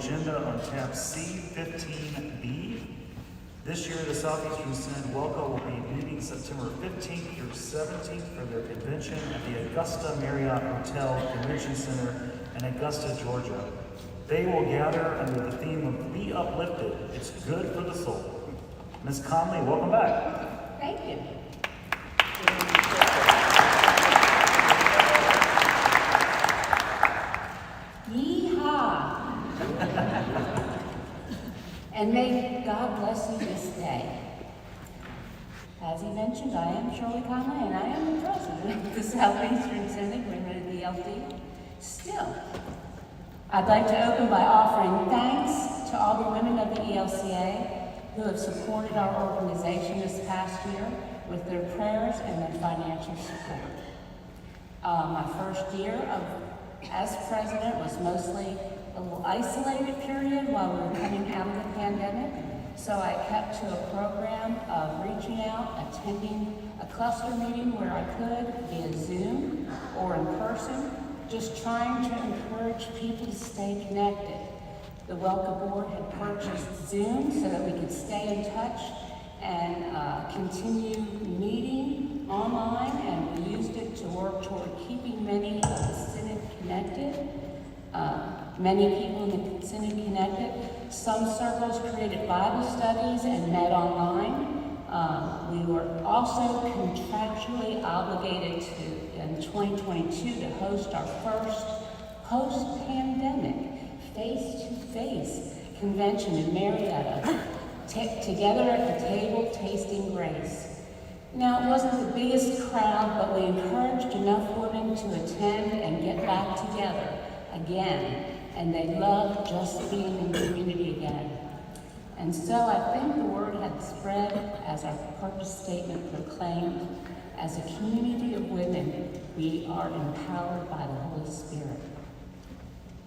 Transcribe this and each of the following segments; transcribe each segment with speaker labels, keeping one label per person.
Speaker 1: agenda on tab C15B. This year, the Southeastern Synod ELCA will be meeting September 15th through 17th for their convention at the Augusta Marriott Hotel Convention Center in Augusta, Georgia. They will gather under the theme of Be Uplifted, It's Good for the Soul. Ms. Conley, welcome back.
Speaker 2: Thank you. Yeehaw! And may God bless you this day. As he mentioned, I am Shirley Conley, and I am the president of the Southeastern Synod, Women of the ELCA. Still, I'd like to open by offering thanks to all the women of the ELCA who have supported our organization this past year with their prayers and their financial support. My first year as president was mostly a little isolated period while we were coming out of the pandemic. So I kept to a program of reaching out, attending a cluster meeting where I could via Zoom or in person, just trying to encourage people to stay connected. The ELCA board had purchased Zoom so that we could stay in touch and continue meeting online, and we used it to work toward keeping many of the Synod connected. Many people in the Synod connected. Some circles created Bible studies and met online. We were also contractually obligated to, in 2022, to host our first post-pandemic face-to-face convention in Marietta, together at the table, tasting grace. Now, it wasn't the biggest crowd, but we encouraged enough women to attend and get back together again, and they loved just being in community again. And so I think the word had spread as our purpose statement proclaimed, as a community of women, we are empowered by the Holy Spirit.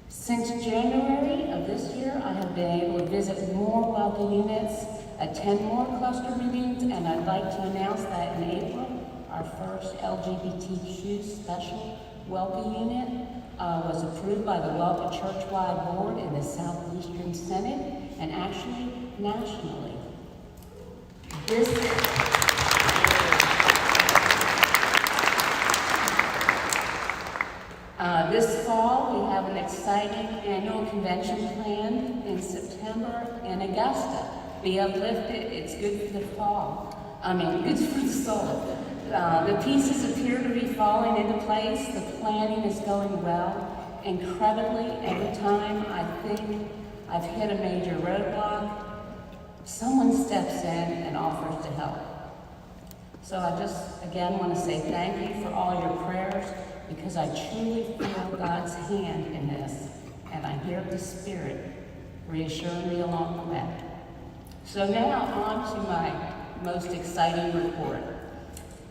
Speaker 2: Since January of this year, I have been able to visit more ELCA units, attend more cluster meetings, and I'd like to announce that in April, our first LGBTQ special ELCA unit was approved by the ELCA Churchwide Board in the Southeastern Synod, and actually nationally. This fall, we have an exciting annual convention planned in September in Augusta. Be Uplifted, it's good for the fall. Good for the soul. The pieces appear to be falling into place. The planning is going well. Incredibly, every time I think I've hit a major roadblock, someone steps in and offers to help. So I just, again, want to say thank you for all your prayers, because I truly feel God's hand in this, and I hear the Spirit reassuring me along the way. So now on to my most exciting report.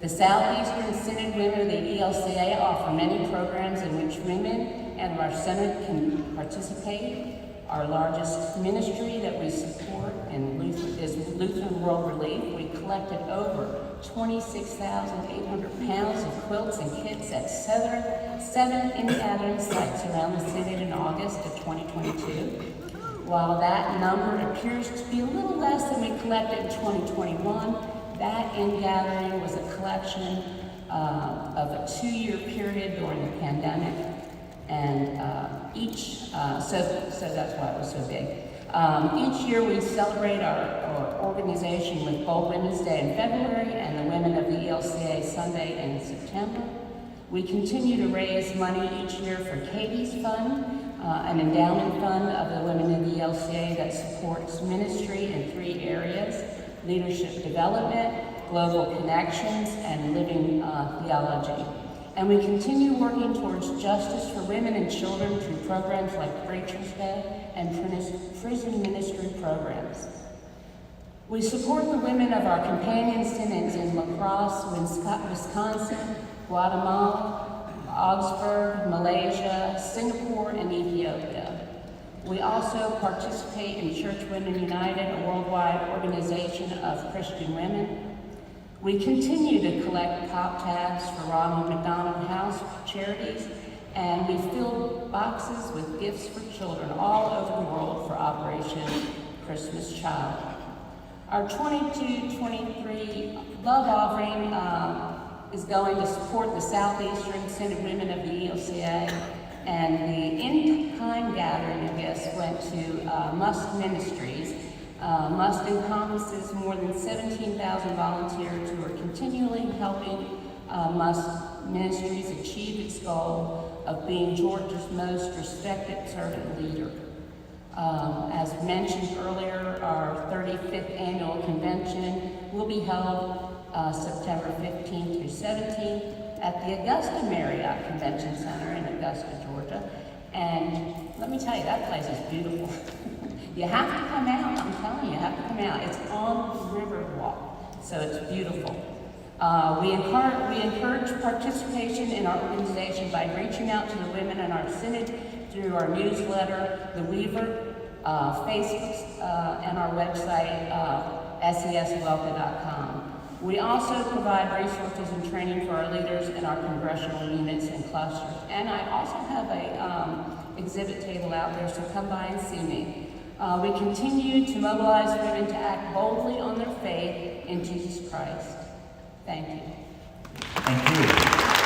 Speaker 2: The Southeastern Synod Women of the ELCA offer many programs in which women and our Synod can participate. Our largest ministry that we support is Lutheran World Relief. We collected over 26,800 pounds of quilts and kits at 7 in-gathering sites around the Synod in August of 2022. While that number appears to be a little less than we collected in 2021, that in-gathering was a collection of a 2-year period during the pandemic, and so that's why it was so big. Each year we celebrate our organization with Bold Women's Day in February and the Women of the ELCA Sunday in September. We continue to raise money each year for Katie's Fund, an endowment fund of the Women of the ELCA that supports ministry in 3 areas: leadership development, global connections, and living theology. And we continue working towards justice for women and children through programs like Rachel's Day and prison ministry programs. We support the women of our companion synods in La Crosse, Wisconsin, Guatemala, Augsburg, Malaysia, Singapore, and Ethiopia. We also participate in Church Women United, a worldwide organization of Christian women. We continue to collect pop tabs for Ronald McDonald House charities, and we fill boxes with gifts for children all over the world Christmas child. Our 22-23 love offering is going to support the Southeastern Synod Women of the ELCA, and the in-kind gathering of gifts went to Must Ministries. Must encompasses more than 17,000 volunteers who are continually helping Must Ministries achieve its goal of being Georgia's most respected servant leader. As mentioned earlier, our 35th annual convention will be held September 15th through 17th at the Augusta Marriott Convention Center in Augusta, Georgia. And let me tell you, that place is beautiful. You have to come out, I'm telling you, you have to come out. It's on the Riverwalk, so it's beautiful. We encourage participation in our organization by reaching out to the women in our synod through our newsletter, The Weaver, Facebook, and our website, seswelka.com. We also provide resources and training for our leaders in our congressional units and clusters. And I also have a exhibit table out there, so come by and see me. We continue to mobilize women to act boldly on their faith in Jesus Christ. Thank you.
Speaker 1: Thank you.